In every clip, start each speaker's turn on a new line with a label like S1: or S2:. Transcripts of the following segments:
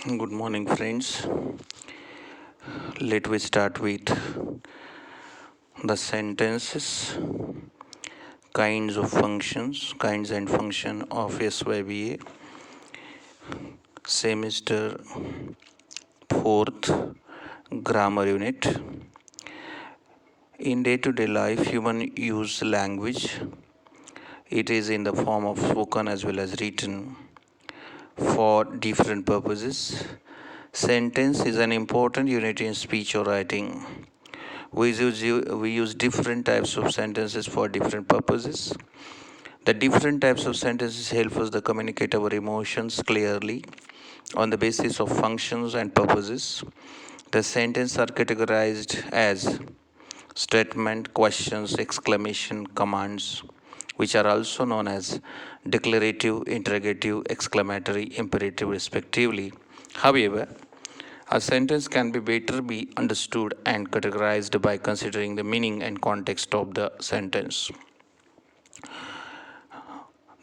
S1: Good morning, friends. Let we start with the sentences, kinds and function of SYBA, semester 4th grammar unit. In day-to-day life, human use language. It is in the form of spoken as well as written for different purposes. Sentence is an important unit in speech or writing. We use different types of sentences for different purposes. The different types of sentences help us to communicate our emotions clearly on the basis of functions and purposes. The sentences are categorized as statement, questions, exclamation, commands, which are also known as declarative, interrogative, exclamatory, imperative, respectively. However, a sentence can be better be understood and categorized by considering the meaning and context of the sentence.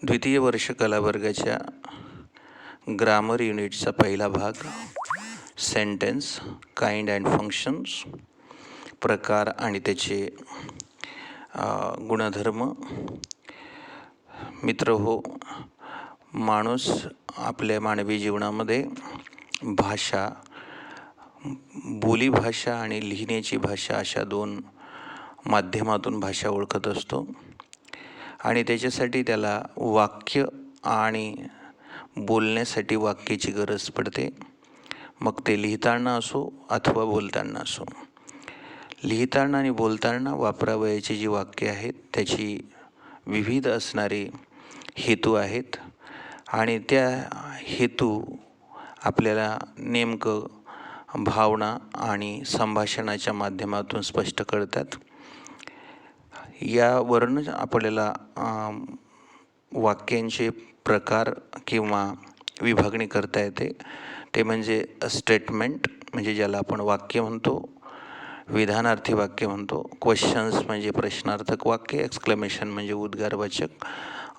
S1: द्वितीय वर्ष कला वर्गाच्या grammar युनिटचा पहिला भाग sentence kind and functions प्रकार आणि त्याचे गुणधर्म. मित्र हो, माणूस आपल्या मानवी जीवनामध्ये भाषा, बोलीभाषा आणि लिहिण्याची भाषा अशा दोन माध्यमातून भाषा ओळखत असतो आणि त्याच्यासाठी त्याला वाक्य आणि बोलण्यासाठी वाक्याची गरज पडते. मग ते लिहिताना असो अथवा बोलताना असो. लिहिताना आणि बोलताना वापरावयाची जी वाक्य आहेत त्याची विविध असणारे हेतू आहेत आणि त्या हेतू आपल्याला नेमकं भावना आणि संभाषणाच्या माध्यमातून स्पष्ट कळतात. यावरून आपल्याला वाक्यांचे प्रकार किंवा विभागणी करता येते. ते म्हणजे स्टेटमेंट म्हणजे ज्याला आपण वाक्य म्हणतो, विधानार्थी वाक्य म्हणतो, क्वेश्चन्स म्हणजे प्रश्नार्थक वाक्य, एक्सक्लेमेशन म्हणजे उद्गारवाचक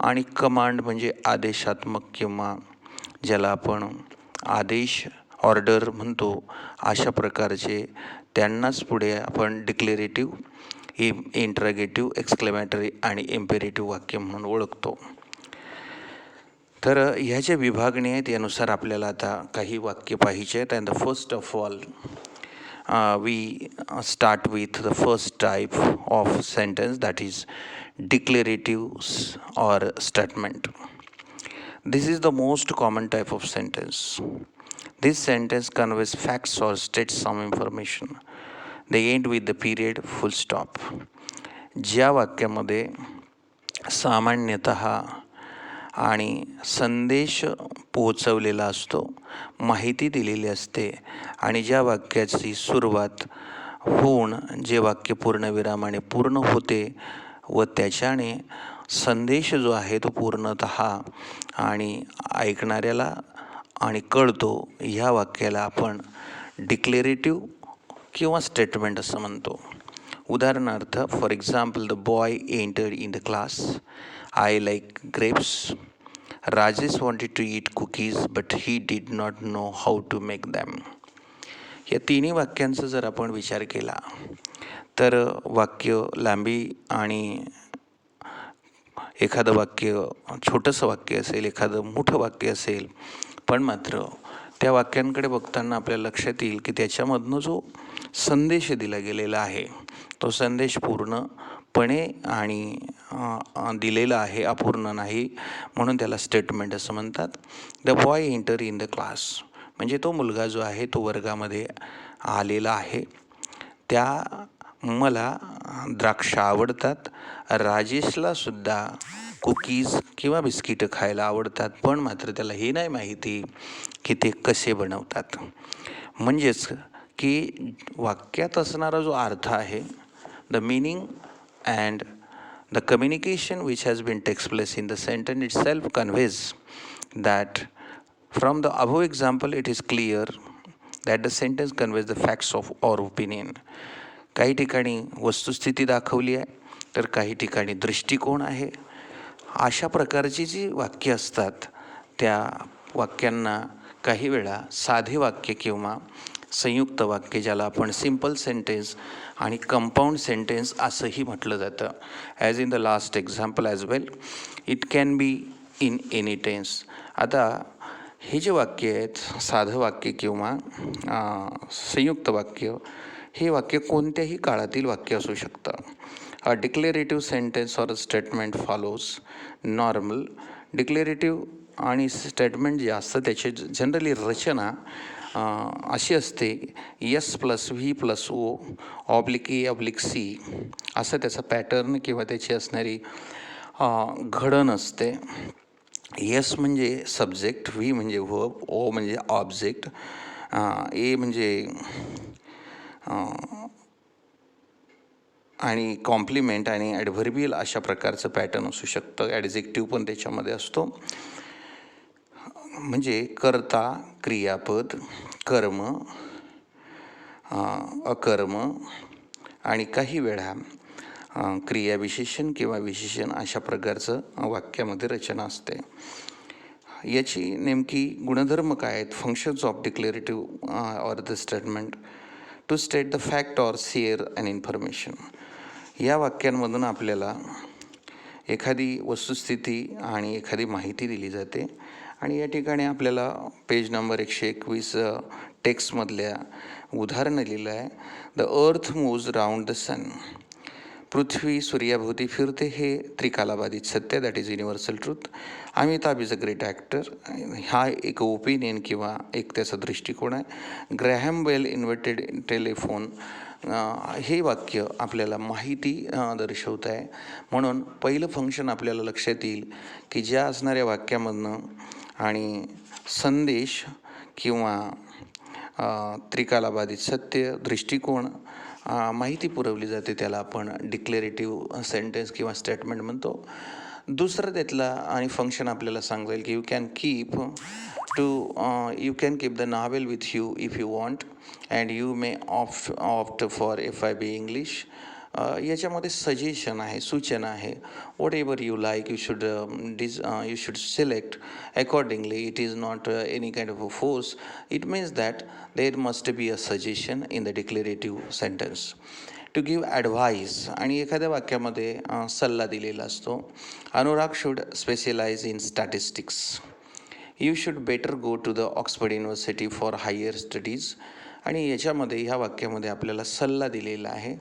S1: आणि कमांड म्हणजे आदेशात्मक किंवा ज्याला आपण आदेश ऑर्डर म्हणतो अशा प्रकारचे. त्यांनाच पुढे आपण डिक्लेरेटिव्ह, इंटरगेटिव्ह, एक्सक्लेमेटरी आणि इम्पेरेटिव्ह वाक्य म्हणून ओळखतो. तर ह्याच्या विभागणी आहेत. यानुसार आपल्याला आता काही वाक्य पाहिजे आहेत. And the first of all we start with the first type of sentence, that is declarative or statement. This is the most common type of sentence. This sentence conveys facts or states some information. They end with the period, full stop. ज्या वाक्यामध्ये सामान्यतः आणि संदेश पोहोचवलेला असतो, माहिती दिलेली असते आणि ज्या वाक्याची सुरुवात होऊन जे वाक्य पूर्णविरामाने पूर्ण होते व त्याच्याने संदेश जो आहे तो पूर्णतः आणि ऐकणाऱ्याला आणि कळतो, ह्या वाक्याला आपण डिक्लेरेटिव्ह किंवा स्टेटमेंट असं म्हणतो. उदाहरणार्थ, for example, the boy entered in the class. I like grapes. Rajesh wanted to eat cookies but he did not know how to make them. या तिन्ही वाक्यांचा जर आपण विचार केला तर वाक्य लांबी आणि एखादं वाक्य छोटंसं वाक्य असेल, एखादं मोठं वाक्य असेल, पण मात्र त्या वाक्यांकडे बघताना आपल्या लक्षात येईल की त्याच्यामधनं जो संदेश दिला गेलेला आहे तो संदेश पूर्णपणे आणि दिलेला आहे, अपूर्ण नाही. म्हणून त्याला स्टेटमेंट असं म्हणतात. The boy enter in the class म्हणजे तो मुलगा जो आहे तो वर्गामध्ये आलेला आहे. मला द्राक्ष आवडतात. राजेशला सुद्धा कुकीज किंवा बिस्किटं खायला आवडतात, पण मात्र त्याला हे नाही माहिती की ते कसे बनवतात. म्हणजेच की वाक्यात असणारा जो अर्थ आहे, the meaning and the communication which has been takes place in the sentence itself conveys that from the above example it is clear that the sentence conveys the facts of or opinion. काही ठिकाणी वस्तुस्थिती दाखवली आहे तर काही ठिकाणी दृष्टिकोन आहे. अशा प्रकारची जी वाक्य असतात त्या वाक्यांना काही वेळा साधे वाक्य किंवा संयुक्त वाक्य, ज्याला आपण सिम्पल सेंटेन्स आणि कंपाऊंड सेंटेन्स असंही म्हटलं जातं. As in the last example as well, it can be in any tense. आता हे जे वाक्य आहेत, साधं वाक्य किंवा संयुक्त वाक्य, हे वाक्य कोणत्याही काळातील वाक्य असू शकतं. A declarative sentence or a statement follows normal. Declarative आणि स्टेटमेंट जे असतं त्याची जनरली रचना अशी असते, S plus V plus O oblique A oblique C, असं त्याचा पॅटर्न किंवा त्याची असणारी घडण असते. यस म्हणजे सब्जेक्ट, व्ही म्हणजे व्हर्ब, ओ म्हणजे ऑब्जेक्ट, ए म्हणजे आणि कॉम्प्लिमेंट आणि ॲडव्हर्बियल अशा प्रकारचं पॅटर्न असू शकतं. ॲडजेक्टिव्ह पण त्याच्यामध्ये असतो. म्हणजे कर्ता, क्रियापद, कर्म, अकर्म आणि काही वेळा क्रियाविशेषण किंवा विशेषण अशा प्रकारचं वाक्यामध्ये रचना असते. याची नेमकी गुणधर्म काय आहेत? Functions of declarative or the statement to state the fact or share an information. या वाक्यांमधून आपल्याला एखादी वस्तुस्थिती आणि एखादी माहिती दिली जाते आणि या ठिकाणी आपल्याला पेज नंबर 121 टेक्स्टमधल्या उदाहरण लिहिलं आहे. The earth moves round the sun. पृथ्वी सूर्याभोवती फिरते हे त्रिकालाबाधित सत्य, that is universal truth. Amitabh is a great actor, हा एक ओपिनियन किंवा एक त्याचा दृष्टिकोन आहे. ग्रॅहम बेल इन्व्हेंटेड टेलिफोन, हे वाक्य आपल्याला माहिती दर्शवत आहे. म्हणून पहिलं फंक्शन आपल्याला लक्षात येईल की ज्या असणाऱ्या वाक्यामधनं आणि संदेश किंवा त्रिकालाबाधित सत्य, दृष्टिकोन, माहिती पुरवली जाते, त्याला आपण डिक्लेरेटिव्ह सेंटेन्स किंवा स्टेटमेंट म्हणतो. दुसरं त्यातला आणि फंक्शन आपल्याला सांगता येईल की you can keep the novel with you if you want and you may opt for FIB English. याच्यामध्ये सजेशन आहे, सूचना आहे. Whatever you like, you should select accordingly. It is not any kind of a force. It means that there must be a suggestion in the declarative sentence. To give advice, आणि एखाद्या वाक्यामध्ये सल्ला दिलेला असतो. Anurag should specialise in statistics. You should better go to the Oxford University for higher studies. आणि याच्यामध्ये ह्या वाक्यामध्ये आपल्याला सल्ला दिलेला आहे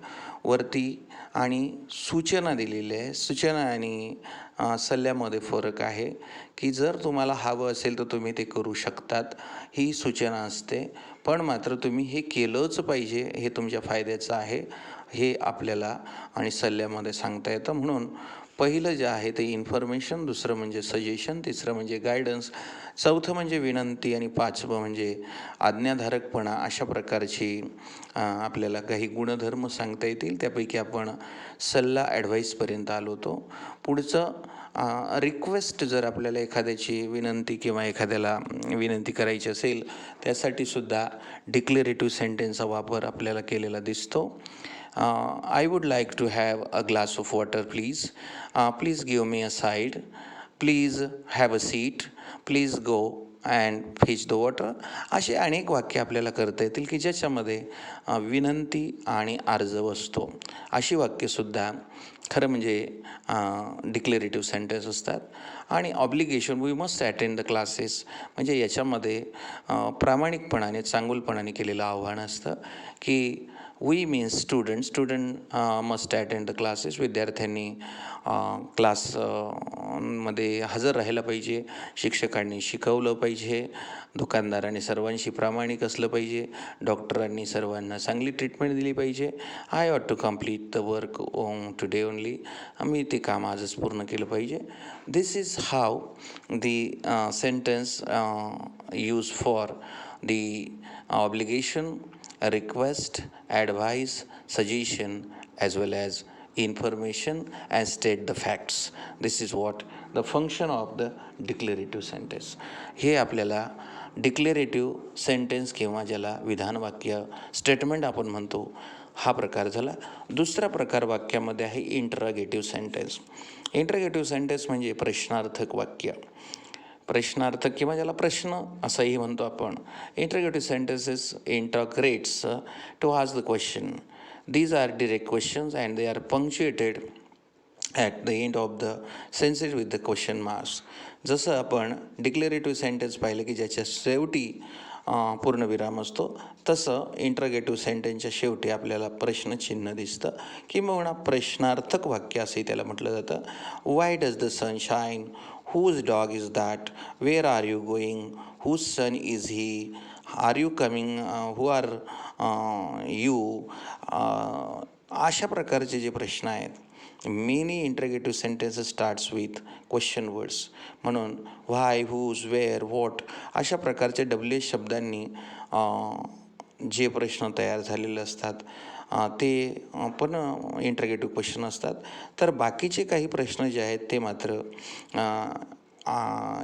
S1: वरती आणि सूचना दिलेली आहे. सूचना आणि सल्ल्यामध्ये फरक आहे की जर तुम्हाला हवं असेल तर तुम्ही ते करू शकतात, ही सूचना असते. पण मात्र तुम्ही हे केलंच पाहिजे, हे तुमच्या फायद्याचं आहे, हे आपल्याला आणि सल्ल्यामध्ये सांगता येतं. म्हणून पहिलं जे आहे ते इन्फॉर्मेशन, दुसरं म्हणजे सजेशन, तिसरं म्हणजे गायडन्स, चौथं म्हणजे विनंती आणि पाचवं म्हणजे आज्ञाधारकपणा. अशा प्रकारची आपल्याला काही गुणधर्म सांगता येतील. त्यापैकी आपण सल्ला, ॲडव्हाईसपर्यंत आलो होतो. पुढचं रिक्वेस्ट, जर आपल्याला एखाद्याची विनंती किंवा एखाद्याला विनंती करायची असेल त्यासाठी सुद्धा डिक्लेरेटिव्ह सेंटेन्सचा वापर आपल्याला केलेला दिसतो. I would like to have a glass of water, please. Please give me a side. Please have a seat. Please go and fetch the water. असे अनेक वाक्य आपल्याला करता येतील की ज्याच्यामध्ये विनंती आणि अर्ज असतो. अशी वाक्यसुद्धा खरं म्हणजे डिक्लेरेटिव्ह सेंटेन्स असतात. आणि obligation, we must attend the classes, म्हणजे याच्यामध्ये प्रामाणिकपणाने, चांगुलपणाने केलेलं आव्हान असतं की we means student must attend the classes. विद्यार्थ्यांनी क्लासमध्ये हजर राहायला पाहिजे, शिक्षकांनी शिकवलं पाहिजे, दुकानदारांनी सर्वांशी प्रामाणिक असलं पाहिजे, डॉक्टरांनी सर्वांना चांगली ट्रीटमेंट दिली पाहिजे. I ought to complete the work today only. मी ते काम आजच पूर्ण केलं पाहिजे. This is how the sentence use for the obligation, request, advice, suggestion, as well as information, and state the facts. This is what the function of the declarative sentence. हे आपल्याला declarative sentence किंवा ज्याला विधानवाक्य, statement आपण म्हणतो, हा प्रकार झाला. दुसरा प्रकार वाक्यामध्ये आहे इंटरोगेटिव्ह सेंटेन्स. इंटरोगेटिव्ह सेंटेन्स म्हणजे प्रश्नार्थक वाक्य. प्रश्नार्थक किंवा ज्याला प्रश्न असंही म्हणतो आपण. Interrogative sentences interrogates to ask the question. These are direct questions and they are punctuated at the end of the sentence with the question marks. जसं आपण डिक्लेरेटिव्ह सेंटेन्स पाहिलं की ज्याच्या शेवटी पूर्णविराम असतो, तसं इंटरगेटिव्ह सेंटेन्सच्या शेवटी आपल्याला प्रश्नचिन्ह दिसतं किंवा प्रश्नार्थक वाक्य असंही त्याला म्हटलं जातं. Why does the sun shine? Whose dog is that? Where are you going? Whose son is he? Are you coming? Who are you? अशा प्रकारचे जे प्रश्न आहेत, many interrogative sentences starts with question words. म्हणून व्हाय, हुज, वेअर, व्हॉट अशा प्रकारच्या WH शब्दांनी जे प्रश्न तयार झालेले असतात ते पण इंटरगेटिव्ह क्वेश्चन असतात. तर बाकीचे काही प्रश्न जे आहेत ते मात्र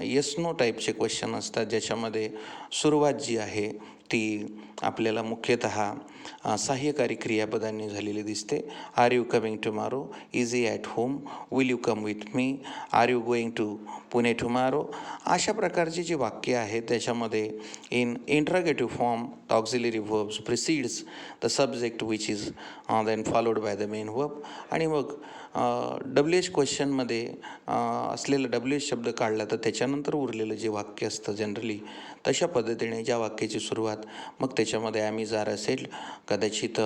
S1: येस नो टाईपचे क्वेश्चन असतात, ज्याच्यामध्ये सुरुवात जी आहे ती आपल्याला मुख्यतः सहाय्यकारी क्रियापदांनी झालेली दिसते. Are you coming tomorrow? Is he at home? Will you come with me? Are you going to Pune tomorrow? अशा प्रकारची जी वाक्य आहेत त्याच्यामध्ये in interrogative form auxiliary verbs precedes the subject which is then followed by the main verb. आणि मग W H क्वेश्चनमध्ये असलेला W H शब्द काढला तर त्याच्यानंतर उरलेलं जे वाक्य असतं जनरली तशा पद्धतीने ज्या वाक्याची सुरुवात मग त्याच्यामध्ये ॲम इज आर असेल, कदाचित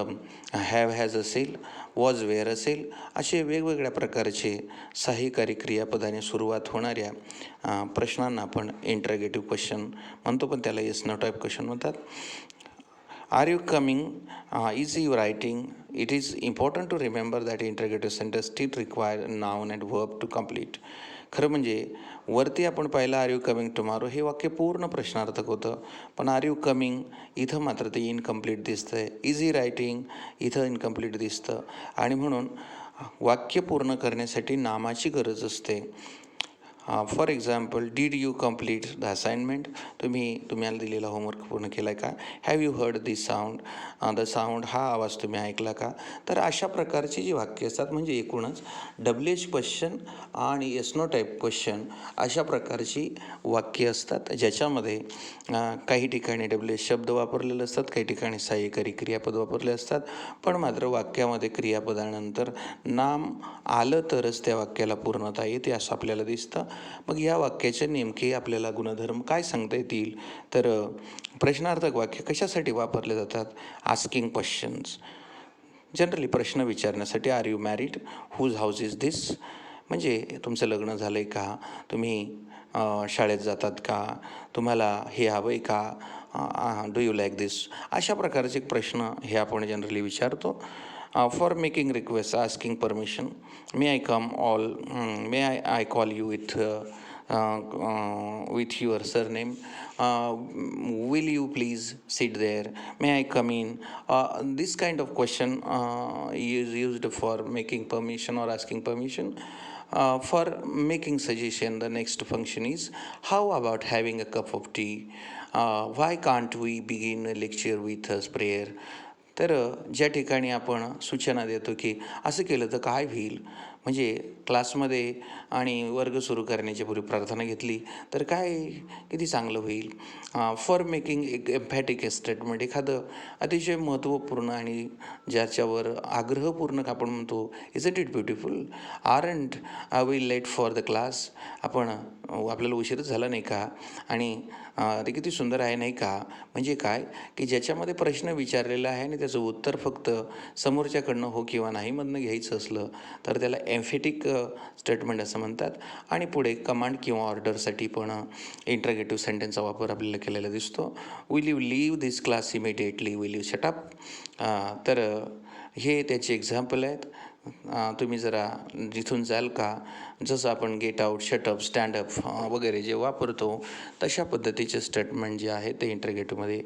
S1: हॅव हॅज असेल, वॉज वेअर असेल, असे वेगवेगळ्या प्रकारचे सहाय्यकारी क्रियापदाने सुरुवात होणाऱ्या प्रश्नांना आपण इंटरगेटिव्ह क्वेश्चन म्हणतो, पण त्याला येस नो टाईप क्वेश्चन म्हणतात. Are you coming? Is you writing? It is important to remember that interrogative sentence still require noun and verb to complete. खरं म्हणजे वरती आपण पाहिलं आर यू कमिंग टुमारो हे वाक्य पूर्ण प्रश्नार्थक होतं, पण आर यू कमिंग इथं मात्र ते इनकम्प्लीट दिसतं आहे. इज ही रायटिंग इथं इनकम्प्लीट दिसतं. आणि म्हणून वाक्य पूर्ण करण्यासाठी नामाची गरज असते. For example, did you complete the assignment? तुम्हाला दिलेला होमवर्क पूर्ण केला आहे का? Have you heard this sound? The sound हा आवाज तुम्ही ऐकला का? तर अशा प्रकारची जी वाक्य असतात म्हणजे एकूणच डब्ल्यू एच क्वेश्चन आणि येस नो टाईप क्वेश्चन अशा प्रकारची वाक्य असतात, ज्याच्यामध्ये काही ठिकाणी डब्ल्यू एच शब्द वापरलेले असतात, काही ठिकाणी सहाय्यकारी क्रियापद वापरले असतात, पण मात्र वाक्यामध्ये क्रियापदानंतर नाम आलं तरच त्या वाक्याला पूर्णता येते असं आपल्याला दिसतं. मग या वाक्याचे नेमके आपल्याला गुणधर्म काय सांगता येतील? तर प्रश्नार्थक वाक्य कशासाठी वापरले जातात? आस्किंग क्वेश्चन्स, जनरली प्रश्न विचारण्यासाठी. Are you married? Whose house is this? म्हणजे तुमचं लग्न झालं आहे का? तुम्ही शाळेत जातात का? तुम्हाला हे हवं आहे का? डू यू लाईक दिस? अशा प्रकारचे प्रश्न हे आपण जनरली विचारतो. For making request, asking permission. May I come all? May I call you with your surname? Will you please sit there? May I come in? This kind of question is used for making permission or asking permission. For making suggestion, the next function is, how about having a cup of tea? Why can't we begin a lecture with a prayer? तर ज्या ठिकाणी आपण सूचना देतो की असं केलं तर काय होईल, म्हणजे क्लासमध्ये आणि वर्ग सुरू करण्याची पूर्वी प्रार्थना घेतली तर काय किती चांगलं होईल. फॉर मेकिंग एक एम्फॅटिक स्टेटमेंट, एखादं अतिशय महत्त्वपूर्ण आणि ज्याच्यावर आग्रहपूर्ण आपण म्हणतो, is it beautiful? Aren't we late for the class? आपल्याला उशीरच झाला नाही का? आणि ते किती सुंदर आहे नाही का? म्हणजे काय की ज्याच्यामध्ये प्रश्न विचारलेला आहे आणि त्याचं उत्तर फक्त समोरच्याकडनं हो किंवा नाहीमधनं घ्यायचं असलं तर त्याला एम्फेटिक स्टेटमेंट असं म्हणतात. आणि पुढे कमांड किंवा ऑर्डरसाठी पण इंटरगेटिव्ह सेंटेन्सचा वापर आपल्याला केलेला दिसतो. Will you leave this class immediately? Will you shut up? तर हे त्याचे एक्झाम्पल आहेत. तुम्ही जरा जिथून जाल का? जसं आपण गेट आऊट, शटअप, स्टँडअप वगैरे जे वापरतो तशा पद्धतीचे स्टेटमेंट जे आहे ते इंटरगेटिव्हमध्ये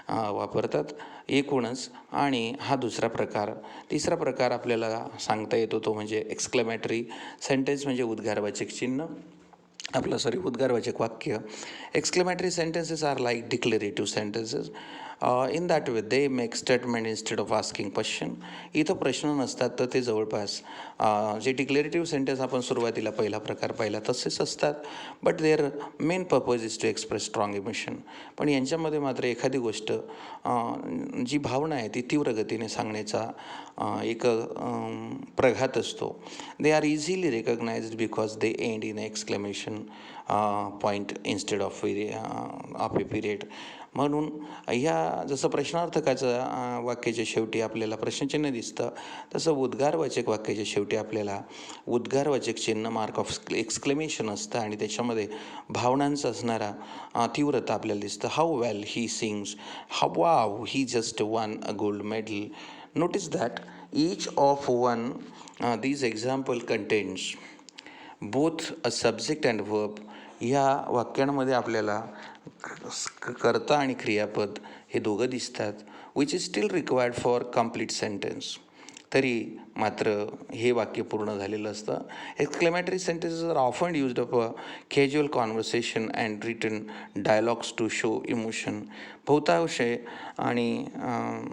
S1: वापरतात एकूणच. आणि हा दुसरा प्रकार. तिसरा प्रकार आपल्याला सांगता येतो तो म्हणजे एक्सक्लेमेटरी सेंटेन्स, म्हणजे उद्गारवाचक चिन्ह उद्गारवाचक वाक्य. Exclamatory sentences are like declarative sentences. In that way they make statement instead of asking question. इथं प्रश्न नसतात तर ते जवळपास जे डिक्लेरेटिव्ह सेंटेन्स आपण सुरुवातीला पहिला प्रकार पाहिला तसेच असतात, but their main purpose is to express strong emotion. पण यांच्यामध्ये मात्र एखादी गोष्ट जी भावना आहे ती तीव्र गतीने सांगण्याचा एक प्रघात असतो. They are easily recognised because they and in exclamation point instead of A period. म्हणून ह्या जसं प्रश्नार्थकाचं वाक्याच्या शेवटी आपल्याला प्रश्नचिन्ह दिसतं, तसं उद्गारवाचक वाक्याच्या शेवटी आपल्याला उद्गारवाचक चिन्ह मार्क ऑफ एक्सक्लेमेशन असतं आणि त्याच्यामध्ये भावनांचा असणारा तीव्रता आपल्याला दिसतं. How well he sings, how wow he just one a gold medal. Notice that each of one these example contains both a subject and verb. ह्या वाक्यांमध्ये आपल्याला कर्ता आणि क्रियापद हे दोघं दिसतात, which is still required for complete sentence. तरी मात्र हे वाक्य पूर्ण झालेलं असतं. Exclamatory sentences are often used of a casual conversation and written dialogues to show emotion. बहुतांश आणि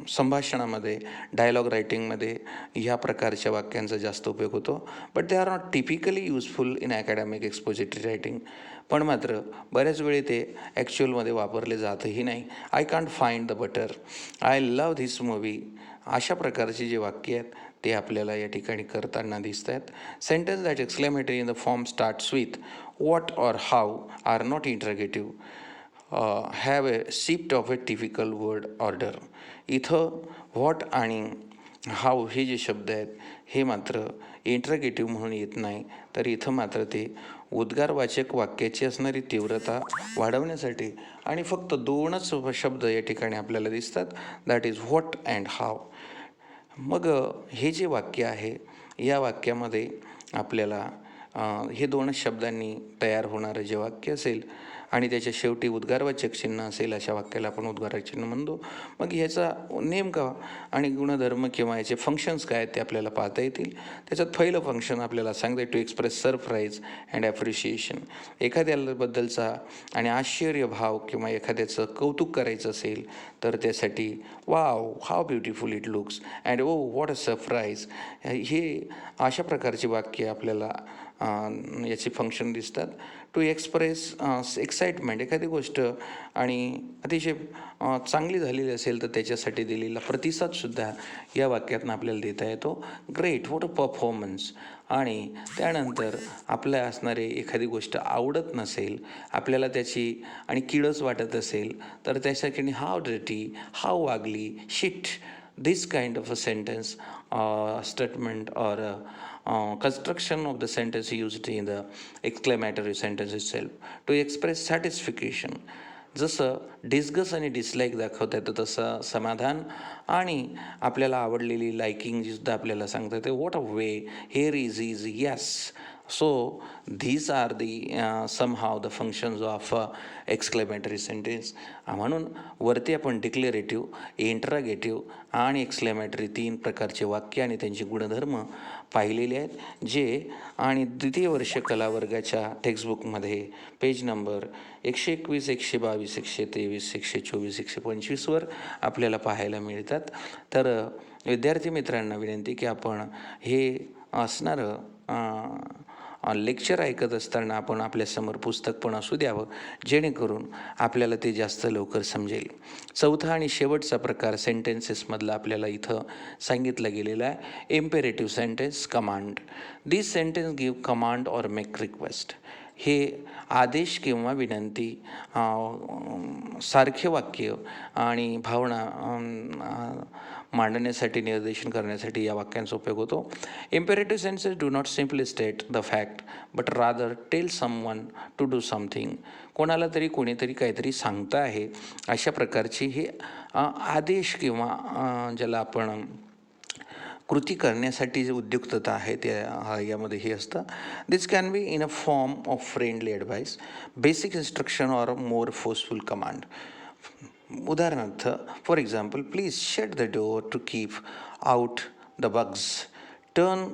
S1: संभाषणामध्ये डायलॉग रायटिंगमध्ये ह्या प्रकारच्या वाक्यांचा जास्त उपयोग होतो, but they are not typically useful in academic expository writing. पण मात्र बऱ्याच वेळी ते ॲक्च्युअलमध्ये वापरले जातही नाही. I can't find the butter, I love this movie. अशा प्रकारची जे वाक्य आहेत ते आपल्याला या ठिकाणी करताना दिसत आहेत. Sentence that exclamatory in the form starts with what or how are not interrogative have a shift of a typical word order. इथं व्हॉट आणि हाऊ हे जे शब्द आहेत हे मात्र इंटरगेटिव्ह म्हणून येत नाही, तर इथं मात्र ते उद्गारवाचक वाक्याची असणारी तीव्रता वाढवण्यासाठी आणि फक्त दोनच शब्द या ठिकाणी आपल्याला दिसतात, दॅट इज व्हॉट अँड हाव. मग हे जे वाक्य आहे या वाक्यामध्ये आपल्याला हे दोनच शब्दांनी तयार होणारं जे वाक्य असेल आणि त्याच्या शेवटी उद्गारवाचक चिन्ह असेल अशा वाक्याला आपण उद्गारवाचक चिन्ह म्हणतो. मग ह्याचा नेमका आणि गुणधर्म किंवा याचे फंक्शन्स काय आहेत ते आपल्याला पाहता येतील. त्याच्यात पहिलं फंक्शन आपल्याला सांगते to express surprise and appreciation. एखाद्याबद्दलचा आणि आश्चर्यभाव किंवा एखाद्याचं कौतुक करायचं असेल तर त्यासाठी wow how beautiful it looks and oh what a surprise, हे अशा प्रकारची वाक्य आपल्याला याची फंक्शन दिसतात. टू एक्सप्रेस एक्साइटमेंट, एखादी गोष्ट आणि अतिशय चांगली झालेली असेल तर त्याच्यासाठी दिलेला प्रतिसादसुद्धा या वाक्यातून आपल्याला देता येतो. Great, what a performance. आणि त्यानंतर आपल्या असणारे एखादी गोष्ट आवडत नसेल, आपल्याला त्याची आणि किळस वाटत असेल तर त्यासाठी how dirty, how ugly, shit. This kind of a sentence, statement or construction of the sentence used in the exclamatory sentence itself to express satisfaction. जसं डिस्गस आणि डिसलाईक दाखवता येतं तसं समाधान आणि आपल्याला आवडलेली लायकिंग सुद्धा आपल्याला सांगता येते. What a way, hair is yes. So these are the somehow the functions of exclamatory sentence. म्हणून वरती आपण डिक्लेरेटिव्ह, इंटरागेटिव्ह आणि एक्सक्लेमेटरी 3 प्रकारचे वाक्य आणि त्यांचे गुणधर्म पाहिलेले आहेत, जे आणि द्वितीय वर्ष कला वर्गाच्या टेक्स्टबुकमध्ये पेज नंबर 121, 122, 123, 124, 125वर आपल्याला पाहायला मिळतात. तर विद्यार्थी मित्रांना विनंती की आपण हे असणारं लेक्चर ऐकत असताना आपण आपल्यासमोर पुस्तक पण असू द्यावं, जेणेकरून आपल्याला ते जास्त लवकर समजेल. चौथा आणि शेवटचा प्रकार सेंटेन्सेसमधला आपल्याला इथं सांगितलं गेलेला आहे, imperative sentence command. This sentence give command or make request. हे आदेश किंवा विनंती सारखे वाक्य आणि भावना मांडण्यासाठी, निर्देशन करण्यासाठी या वाक्यांचा उपयोग होतो. Imperative sentences do not simply state the fact but rather tell someone to do something. कोणाला तरी कोणीतरी काहीतरी सांगतं आहे अशा प्रकारची हे आदेश किंवा ज्याला आपण कृती करण्यासाठी जी उद्युक्तता आहे त्या यामध्ये हे असतं. This can be in a form of friendly advice, basic instruction or more forceful command. उदाहरणार्थ, for example, please shut the door to keep out the bugs, turn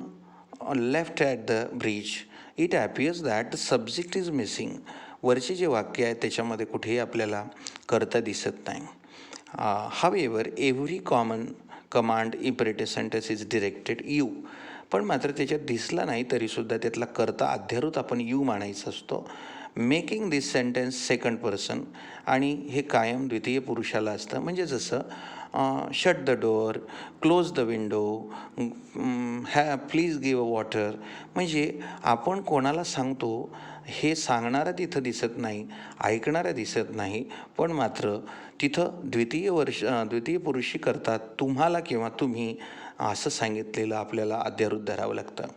S1: left at the bridge. It appears that the subject is missing. वरचे जे वाक्य आहे त्याच्यामध्ये कुठेही आपल्याला करता दिसत नाही. However, every common command imperative sentence is directed you. पण मात्र त्याच्यात दिसला नाही तरीसुद्धा त्यातला कर्ता अध्यारूत आपण यू मानायचा असतो. मेकिंग दिस सेंटेन्स सेकंड पर्सन आणि हे कायम द्वितीय पुरुषाला असतं. म्हणजे जसं shut the door, close the window, please give a water. म्हणजे आपण कोणाला सांगतो हे सांगणारा तिथं दिसत नाही, ऐकणारा दिसत नाही, पण मात्र तिथं द्वितीय पुरुषी करतात तुम्हाला किंवा तुम्ही असं सांगितलेलं आपल्याला अध्यारूत धरावं लागतं.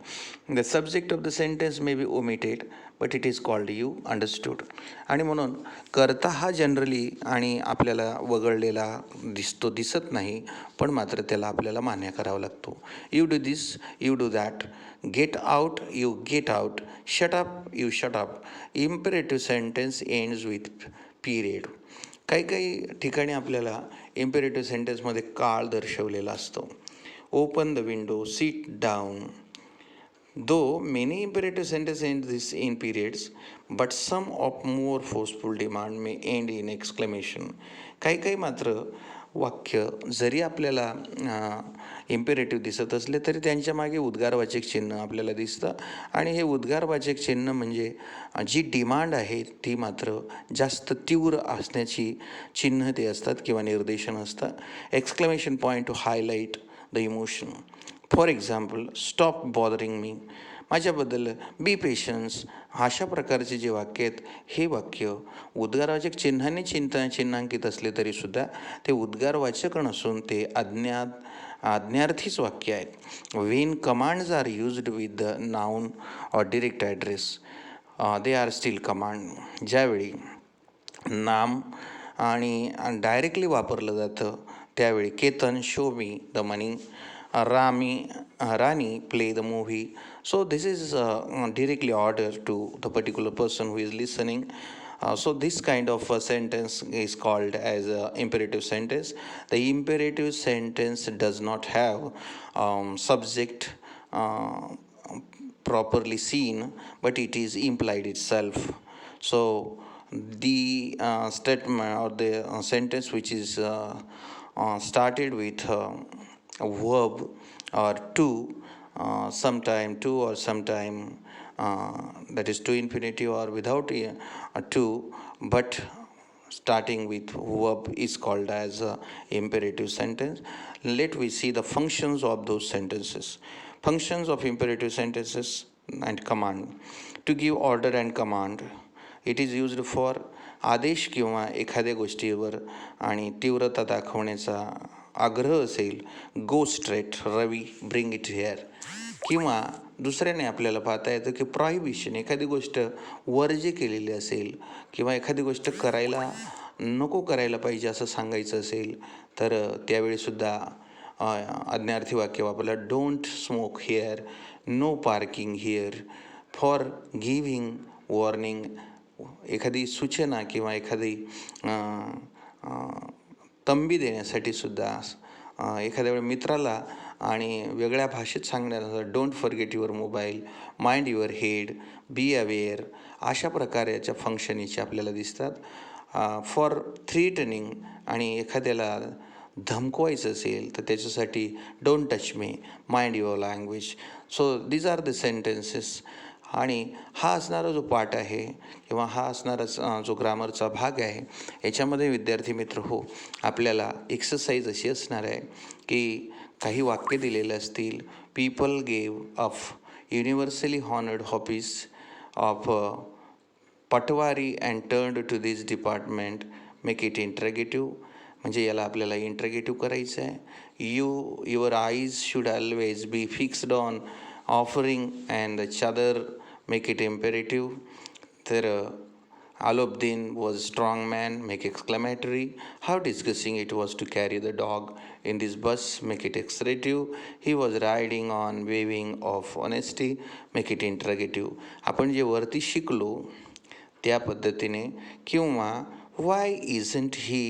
S1: The subject of the sentence may be omitted but it is called you understood. आणि म्हणून कर्ता हा जनरली आणि आपल्याला वगळलेला दिसत नाही, पण मात्र त्याला आपल्याला मान्य करावा लागतो. You do this, you do that, get out, you get out, shut up, you shut up. Imperative sentence ends with period. काही ठिकाणी आपल्याला इम्पेरेटिव्ह सेंटेन्समध्ये काळ दर्शवलेला असतो. Open the window, sit down. Though many imperative sentences end this in periods, but some of more forceful demand may end in exclamation. काही मात्र वाक्य जरी आपल्याला इम्पेरेटिव्ह दिसत असले तरी त्यांच्या मागे उद्गारवाचक चिन्ह आपल्याला दिसतं. आणि हे उद्गारवाचक चिन्ह म्हणजे जी डिमांड आहे ती मात्र जास्त तीव्र असण्याची चिन्ह ते असतात किंवा निर्देशन असतं. Exclamation point two highlight the emotion. For example, stop bothering me, माझ्याबद्दल बी पेशन्स. अशा प्रकारचे जे वाक्य आहेत हे वाक्य उद्गारवाचक चिन्हाने चिन्हांकित असले तरीसुद्धा ते उद्गारवाचक नसून ते आज्ञार्थीच वाक्य आहेत. When commands are used with the noun or direct address they are still command. ज्यावेळी नाम आणि डायरेक्टली वापरलं जातं त्यावेळी Ketan show me the money, Rani play the movie. So this is directly order to the particular person who is listening. So this kind of a sentence is called as an imperative sentence. The imperative sentence does not have subject properly seen, but it is implied itself. So the statement or the sentence which is started with a verb or to, sometime to or sometime, that is to infinitive or without a to, but starting with verb is called as a imperative sentence. Let we see the functions of those sentences. Functions of imperative sentences and command. To give order and command, it is used for आदेश किंवा एखाद्या गोष्टीवर आणि तीव्रता दाखवण्याचा आग्रह असेल. Go straight Ravi, bring it here. किंवा दुसऱ्याने आपल्याला पाहता येतं की प्रॉहिबिशन, एखादी गोष्ट वर्ज्य केलेली असेल किंवा एखादी गोष्ट करायला नको करायला पाहिजे असं सांगायचं असेल तर त्यावेळीसुद्धा आज्ञार्थी वाक्य वापरलं. Don't smoke here, no parking here. For giving warning, एखादी सूचना किंवा एखादी तंबी देण्यासाठी सुद्धा. एखाद्या वेळी मित्राला आणि वेगळ्या भाषेत सांगण्याचा don't forget your mobile, mind your head, be aware. अशा प्रकारच्या फंक्शनीचे आपल्याला दिसतात. फॉर थ्रीटनिंग, आणि एखाद्याला धमकवायचं असेल तर त्याच्यासाठी don't touch me, mind your language. So these are the sentences. आणि हा असणारा जो पाठ आहे किंवा हा असणारा जो ग्रामरचा भाग आहे याच्यामध्ये विद्यार्थी मित्र हो, आपल्याला एक्सरसाइज अशी असणार आहे की काही वाक्य दिलेले असतील. People gave off universally honoured hobbies of patwari and turned to this department, make it interrogative. म्हणजे याला आपल्याला इंट्रगेटिव्ह करायचं आहे. Your eyes should always be fixed on offering and chadar, make it imperative. There Alauddin was a strong man, make exclamatory. How disgusting it was to carry the dog in this bus, make it extrative. He was riding on waving of honesty, make it interrogative. आपण जे वरती शिकलो त्या पद्धतीने. किंवा Y isn't he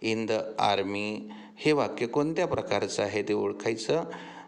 S1: in the army, हे वाक्य कोणत्या प्रकारचं आहे ते ओळखायचं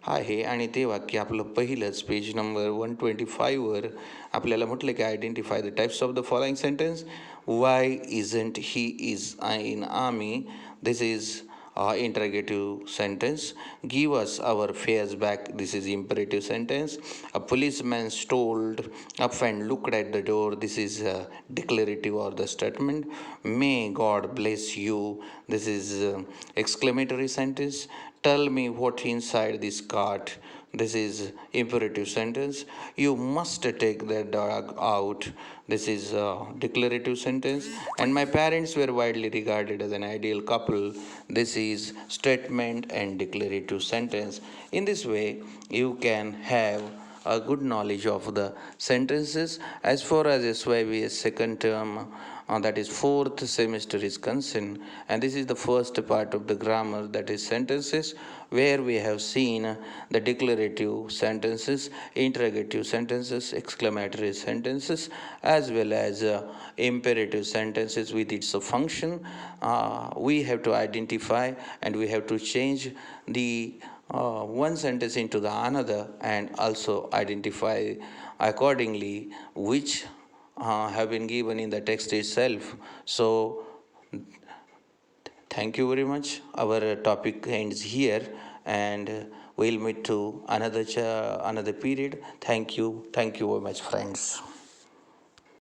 S1: आहे. आणि ते वाक्य आपलं पहिलंच पेज नंबर 125वर आपल्याला म्हटलं की identify the types of the following sentence. Y isn't he is in army, This is interrogative sentence. Give us our fares back. This is imperative sentence. A policeman strolled up and looked at the door. This is declarative or the statement. May God bless you. This is exclamatory sentence. Tell me what inside this cart. This is imperative sentence. You must take that dog out. This is a declarative sentence. And my parents were widely regarded as an ideal couple. This is statement and declarative sentence. In this way, you can have a good knowledge of the sentences as far as SYBS second term, that is fourth semester is concerned. And this is the first part of the grammar, that is sentences, where we have seen the declarative sentences, interrogative sentences, exclamatory sentences, as well as imperative sentences with its function. We have to identify and we have to change the one sentence into the another, and also identify accordingly which have been given in the text itself. So thank you very much. Our topic ends here, and we'll meet to another period. Thank you very much, friends.